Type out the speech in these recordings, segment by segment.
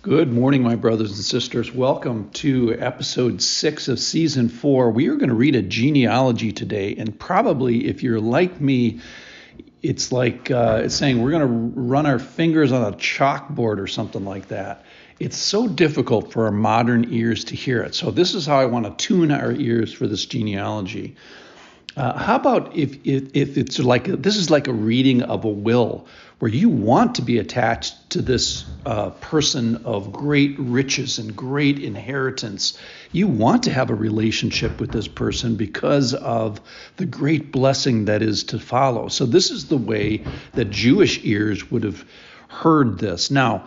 Good morning, my brothers and sisters. Welcome to episode 6 of season 4. We are going to read a genealogy today, and probably if you're like me, it's like it's saying we're going to run our fingers on a chalkboard or something like that. It's so difficult for our modern ears to hear it. So this is how I want to tune our ears for this genealogy. How about if it's like this is like a reading of a will, where you want to be attached to this person of great riches and great inheritance. You want to have a relationship with this person because of the great blessing that is to follow. So this is the way that Jewish ears would have heard this. Now,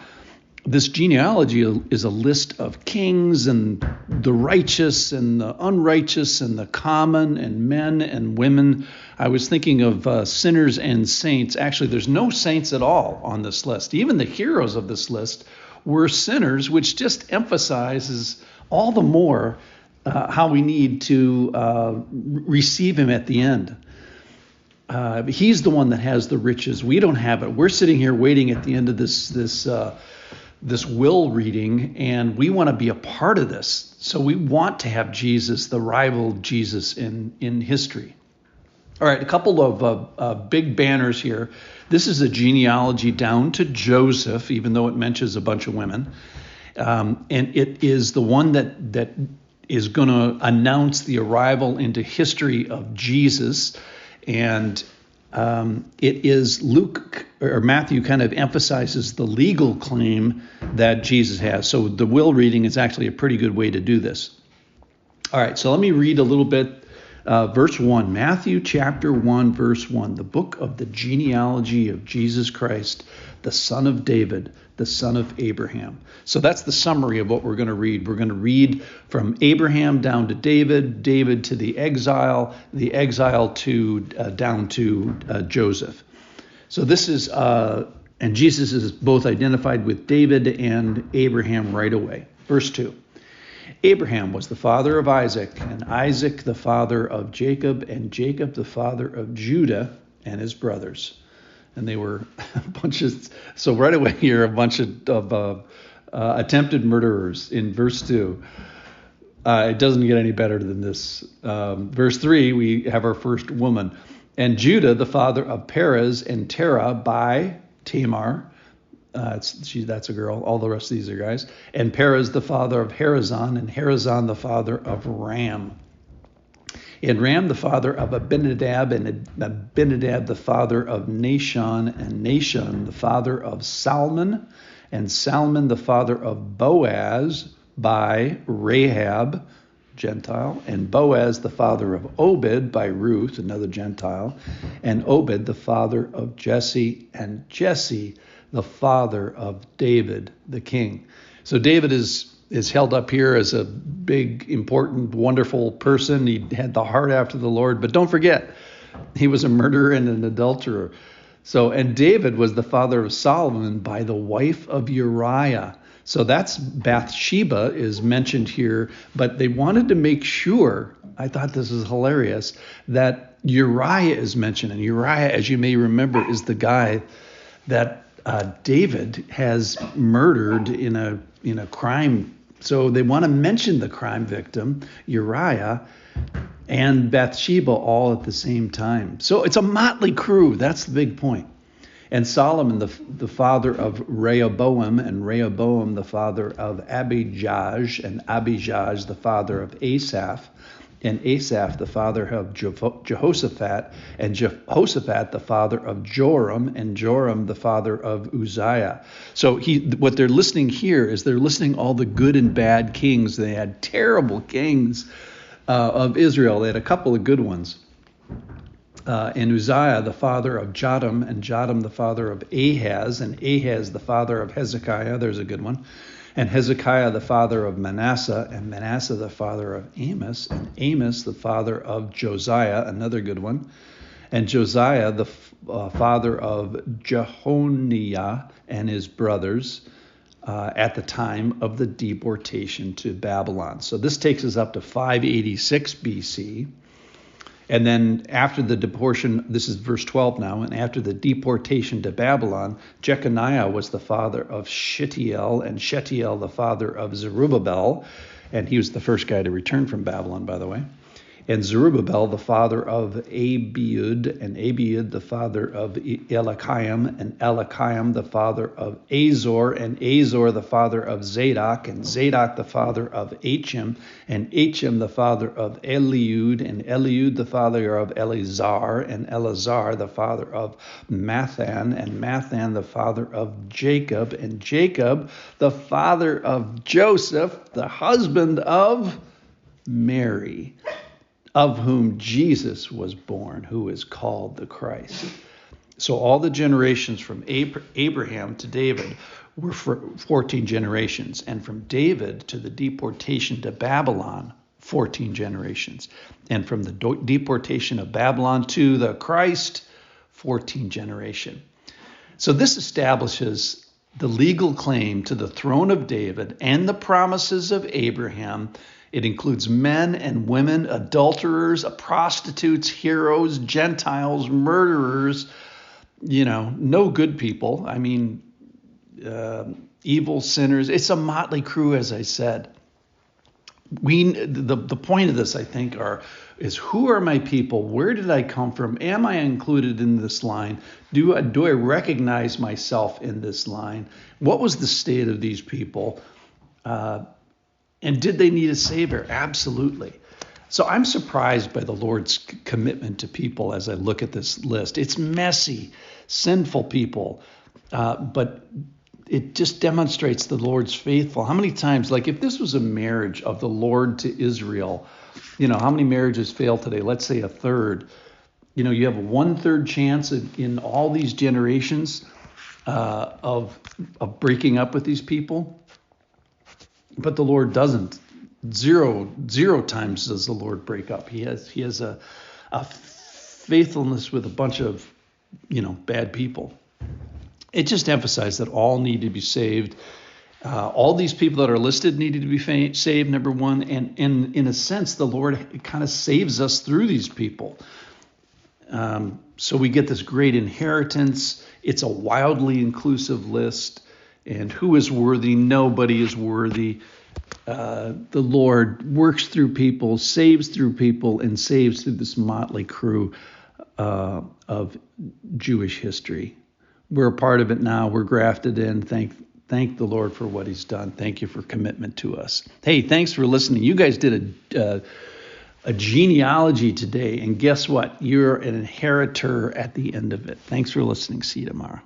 this genealogy is a list of kings and the righteous and the unrighteous and the common and men and women. I was thinking of sinners and saints. Actually, there's no saints at all on this list. Even the heroes of this list were sinners, which just emphasizes all the more how we need to receive him at the end. He's the one that has the riches. We don't have it. We're sitting here waiting at the end of this will reading, and we want to be a part of this. So we want to have Jesus, the rival Jesus in history. All right, a couple of big banners here. This is a genealogy down to Joseph, even though it mentions a bunch of women. And it is the one that is going to announce the arrival into history of Jesus. And it is Luke or Matthew kind of emphasizes the legal claim that Jesus has. So the will reading is actually a pretty good way to do this. All right, so let me read a little bit. Verse 1, Matthew chapter 1, verse 1, the book of the genealogy of Jesus Christ, the son of David, the son of Abraham. So that's the summary of what we're going to read. We're going to read from Abraham down to David, David to the exile to down to Joseph. So this is, and Jesus is both identified with David and Abraham right away. Verse 2. Abraham was the father of Isaac, and Isaac the father of Jacob, and Jacob the father of Judah and his brothers. And they were a bunch of, so right away here, a bunch of attempted murderers in verse 2. It doesn't get any better than this. Verse 3, we have our first woman. And Judah, the father of Perez and Terah by Tamar. That's a girl. All the rest of these are guys. And Perez, the father of Herazon, and Herazon, the father of Ram. And Ram, the father of Abinadab, and Abinadab, the father of Nahshon, and Nahshon, the father of Salmon, and Salmon, the father of Boaz by Rahab, Gentile, and Boaz, the father of Obed by Ruth, another Gentile, and Obed, the father of Jesse, and Jesse, the father of David, the king. So David is held up here as a big, important, wonderful person. He had the heart after the Lord, but don't forget, he was a murderer and an adulterer. So, and David was the father of Solomon by the wife of Uriah. So that's Bathsheba is mentioned here, but they wanted to make sure, I thought this is hilarious, that Uriah is mentioned. And Uriah, as you may remember, is the guy that David has murdered in a crime. So they want to mention the crime victim, Uriah, and Bathsheba all at the same time. So it's a motley crew. That's the big point. And Solomon, the father of Rehoboam, and Rehoboam, the father of Abijah, and Abijah, the father of Asaph, and Asaph, the father of Jehoshaphat, and Jehoshaphat, the father of Joram, and Joram, the father of Uzziah. So what they're listing here is they're listing all the good and bad kings. They had terrible kings of Israel. They had a couple of good ones. And Uzziah, the father of Jotham, and Jotham, the father of Ahaz, and Ahaz, the father of Hezekiah. There's a good one. And Hezekiah, the father of Manasseh, and Manasseh, the father of Amos, and Amos, the father of Josiah, another good one. And Josiah, the father of Jehoniah and his brothers at the time of the deportation to Babylon. So this takes us up to 586 BC. And then after the deportation, this is verse 12 now, and after the deportation to Babylon, Jeconiah was the father of Shealtiel, and Shealtiel the father of Zerubbabel, and he was the first guy to return from Babylon, by the way. And Zerubbabel the father of Abiud, and Abiud the father of Eliakim, and Eliakim the father of Azor, and Azor the father of Zadok, and Zadok the father of Achim, and Achim the father of Eliud, and Eliud the father of Eleazar, and Eleazar the father of Mathan, and Mathan the father of Jacob, and Jacob the father of Joseph, the husband of Mary, of whom Jesus was born, who is called the Christ. So all the generations from Abraham to David were 14 generations, and from David to the deportation to Babylon, 14 generations, and from the deportation of Babylon to the Christ, 14 generation. So this establishes the legal claim to the throne of David and the promises of Abraham. It includes men and women, adulterers, prostitutes, heroes, Gentiles, murderers, no good people. I mean, evil sinners. It's a motley crew, as I said. The point of this, I think, is who are my people? Where did I come from? Am I included in this line? Do I recognize myself in this line? What was the state of these people? And did they need a savior? Absolutely. So I'm surprised by the Lord's commitment to people as I look at this list. It's messy, sinful people, but it just demonstrates the Lord's faithful. How many times, like if this was a marriage of the Lord to Israel, how many marriages fail today? Let's say a third. You have a 1/3 chance in all these generations of breaking up with these people. But the Lord doesn't. Zero times does the Lord break up. He has a faithfulness with a bunch of, bad people. It just emphasized that all need to be saved. All these people that are listed needed to be saved, number one. And in a sense, the Lord kind of saves us through these people. So we get this great inheritance. It's a wildly inclusive list. And who is worthy? Nobody is worthy. The Lord works through people, saves through people, and saves through this motley crew of Jewish history. We're a part of it now. We're grafted in. Thank the Lord for what he's done. Thank you for commitment to us. Hey, thanks for listening. You guys did a genealogy today, and guess what? You're an inheritor at the end of it. Thanks for listening. See you tomorrow.